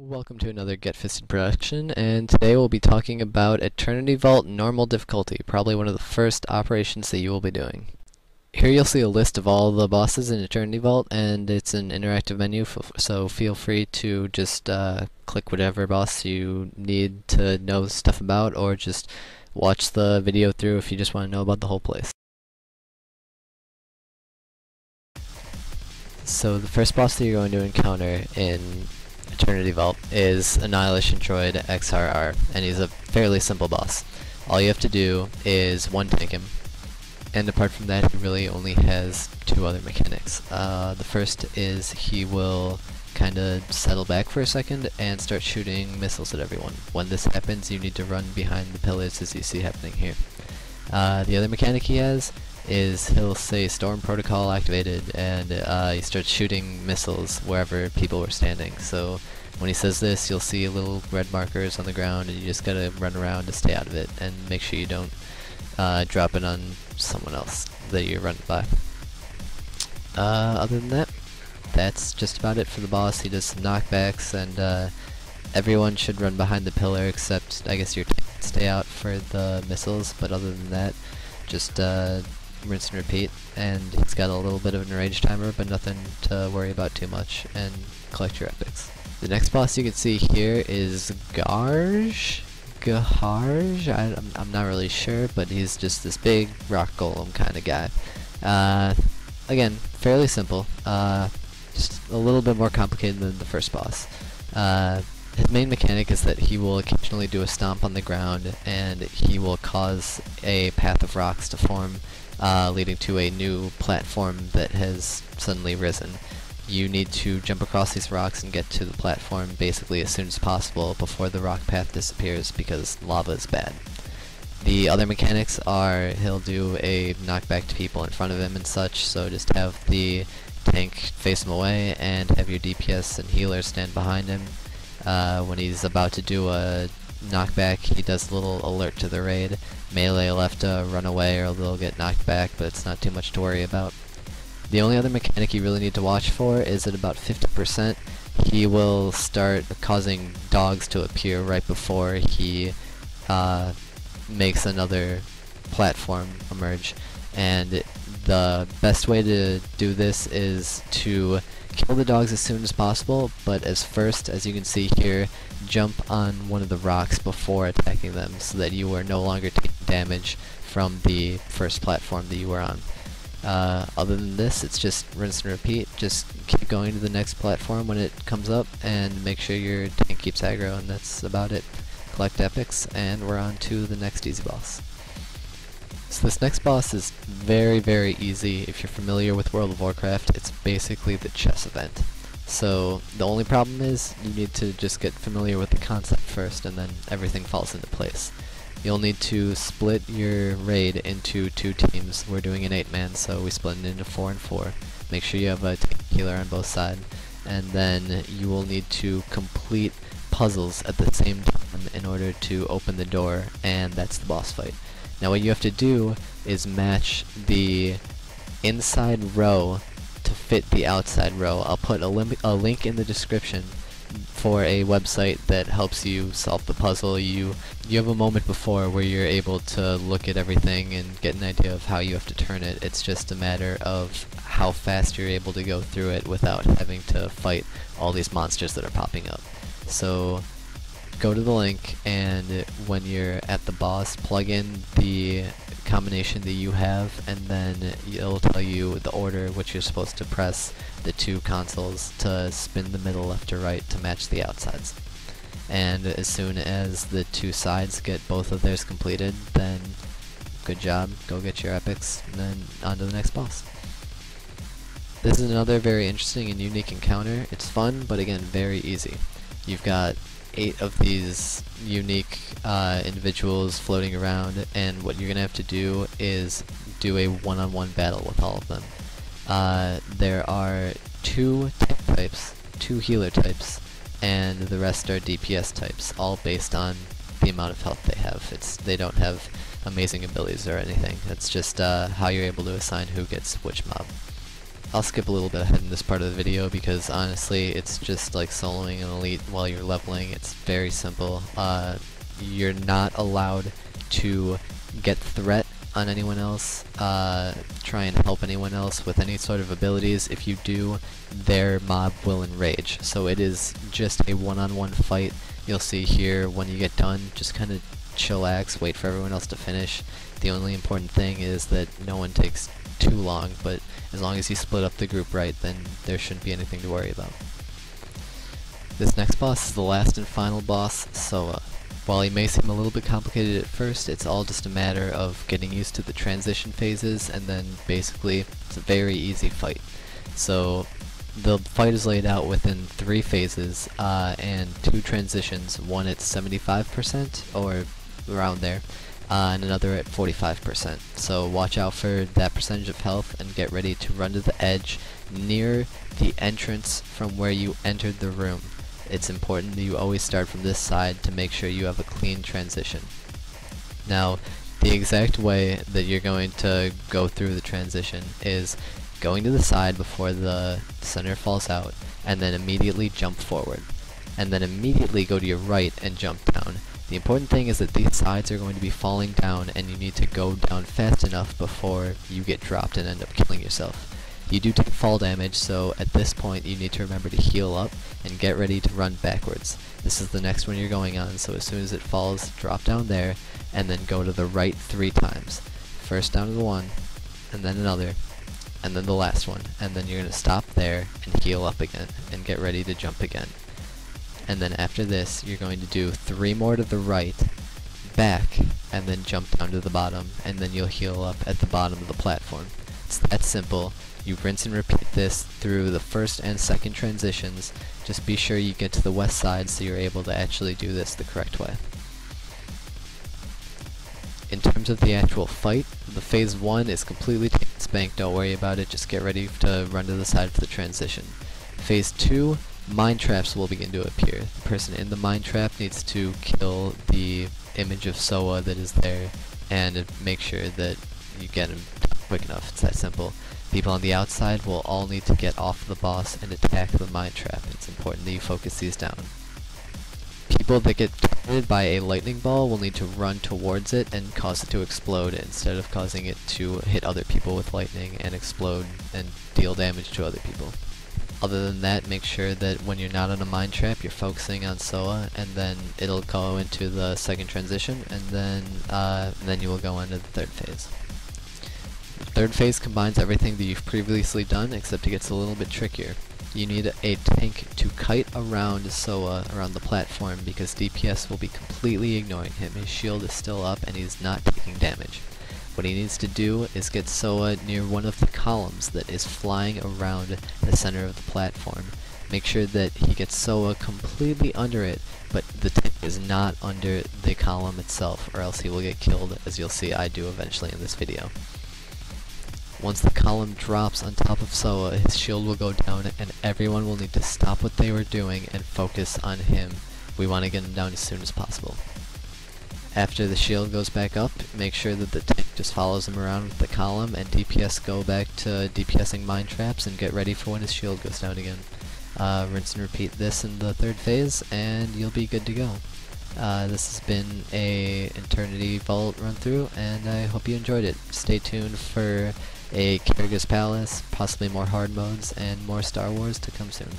Welcome to another Get Fisted production, and today we'll be talking about Eternity Vault normal difficulty, probably one of the first operations that you will be doing. Here you'll see a list of all the bosses in Eternity Vault, and it's an interactive menu, so feel free to just click whatever boss you need to know stuff about, or just watch the video through if you just want to know about the whole place. So the first boss that you're going to encounter in Eternity Vault is Annihilation Droid X, and he's a fairly simple boss. All you have to do is one tank him, and apart from that he really only has two other mechanics. The first is he will kinda settle back for a second and start shooting missiles at everyone. When this happens you need to run behind the pillars as you see happening here. The other mechanic he has is he'll say Storm Protocol activated, and he starts shooting missiles wherever people were standing. So when he says this, you'll see little red markers on the ground, and you just gotta run around to stay out of it, and make sure you don't drop it on someone else that you're running by. Other than that, that's just about it for the boss. He does some knockbacks, and everyone should run behind the pillar except, I guess, your tank can stay out for the missiles, but other than that, just rinse and repeat, and he's got a little bit of an enrage timer, but nothing to worry about too much, and collect your epics. The next boss you can see here is Garsh? I'm not really sure, but he's just this big rock golem kind of guy. Again, fairly simple, just a little bit more complicated than the first boss. His main mechanic is that he will occasionally do a stomp on the ground, and he will cause a path of rocks to form, leading to a new platform that has suddenly risen. You need to jump across these rocks and get to the platform basically as soon as possible before the rock path disappears, because lava is bad. The other mechanics are he'll do a knockback to people in front of him and such, so just have the tank face him away and have your DPS and healer stand behind him. When he's about to do a knockback, he does a little alert to the raid. Melee left to run away or they'll get knocked back, but it's not too much to worry about. The only other mechanic you really need to watch for is at about 50%, he will start causing dogs to appear right before he makes another platform emerge. And the best way to do this is to kill the dogs as soon as possible, but as you can see here, jump on one of the rocks before attacking them so that you are no longer taking damage from the first platform that you were on. Other than this, it's just rinse and repeat. Just keep going to the next platform when it comes up, and make sure your tank keeps aggro, and that's about it. Collect epics, and we're on to the next easy boss. So this next boss is very, very easy. If you're familiar with World of Warcraft, it's basically the chess event. So the only problem is you need to just get familiar with the concept first, and then everything falls into place. You'll need to split your raid into two teams. We're doing an 8-man, so we split it into 4 and 4. Make sure you have a tank healer on both sides, and then you will need to complete puzzles at the same time in order to open the door, and that's the boss fight. Now what you have to do is match the inside row to fit the outside row. I'll put a link in the description for a website that helps you solve the puzzle. You have a moment before where you're able to look at everything and get an idea of how you have to turn it. It's just a matter of how fast you're able to go through it without having to fight all these monsters that are popping up. So go to the link, and when you're at the boss, plug in the combination that you have, and then it'll tell you the order which you're supposed to press the two consoles to spin the middle left or right to match the outsides. And as soon as the two sides get both of theirs completed, then good job, go get your epics, and then on to the next boss. This is another very interesting and unique encounter. It's fun, but again, very easy. You've got 8 of these unique individuals floating around, and what you're gonna have to do is do a one-on-one battle with all of them. There are 2 tank types, 2 healer types, and the rest are DPS types, all based on the amount of health they have. They don't have amazing abilities or anything. It's just how you're able to assign who gets which mob. I'll skip a little bit ahead in this part of the video because honestly it's just like soloing an elite while you're leveling. It's very simple. You're not allowed to get threat on anyone else, try and help anyone else with any sort of abilities. If you do, their mob will enrage. So it is just a one-on-one fight. You'll see here when you get done, just kind of chillax, wait for everyone else to finish. The only important thing is that no one takes too long, but as long as you split up the group right, then there shouldn't be anything to worry about. This next boss is the last and final boss, SWTOR. While he may seem a little bit complicated at first, it's all just a matter of getting used to the transition phases, and then basically it's a very easy fight. So the fight is laid out within 3 phases and 2 transitions, one at 75% or around there, and another at 45%. So watch out for that percentage of health and get ready to run to the edge near the entrance from where you entered the room. It's important that you always start from this side to make sure you have a clean transition. Now, the exact way that you're going to go through the transition is going to the side before the center falls out, and then immediately jump forward. And then immediately go to your right and jump down. The important thing is that these sides are going to be falling down, and you need to go down fast enough before you get dropped and end up killing yourself. You do take fall damage, so at this point you need to remember to heal up and get ready to run backwards. This is the next one you're going on, so as soon as it falls, drop down there, and then go to the right 3 times. First down to the one, and then another, and then the last one, and then you're going to stop there and heal up again, and get ready to jump again. And then after this, you're going to do 3 more to the right, back, and then jump down to the bottom, and then you'll heal up at the bottom of the platform. It's that simple. You rinse and repeat this through the first and second transitions. Just be sure you get to the west side so you're able to actually do this the correct way. In terms of the actual fight, the phase 1 is completely spanked, don't worry about it, just get ready to run to the side for the transition. Phase 2, mine traps will begin to appear. The person in the mine trap needs to kill the image of SWTOR that is there and make sure that you get him quick enough. It's that simple. People on the outside will all need to get off the boss and attack the mine trap. It's important that you focus these down. People that get targeted by a lightning ball will need to run towards it and cause it to explode instead of causing it to hit other people with lightning and explode and deal damage to other people. Other than that, make sure that when you're not on a mine trap, you're focusing on SWTOR, and then it'll go into the second transition, and then you will go into the third phase. The third phase combines everything that you've previously done, except it gets a little bit trickier. You need a tank to kite around SWTOR around the platform because DPS will be completely ignoring him. His shield is still up and he's not taking damage. What he needs to do is get SWTOR near one of the columns that is flying around the center of the platform. Make sure that he gets SWTOR completely under it, but the tank is not under the column itself, or else he will get killed, as you'll see I do eventually in this video. Once the column drops on top of SWTOR, his shield will go down, and everyone will need to stop what they were doing and focus on him. We want to get him down as soon as possible. After the shield goes back up, make sure that the tank just follows him around with the column, and DPS go back to DPSing mine traps and get ready for when his shield goes down again. Rinse and repeat this in the third phase, and you'll be good to go. This has been a Eternity Vault run-through, and I hope you enjoyed it. Stay tuned for a Karaga's Palace, possibly more hard modes, and more Star Wars to come soon.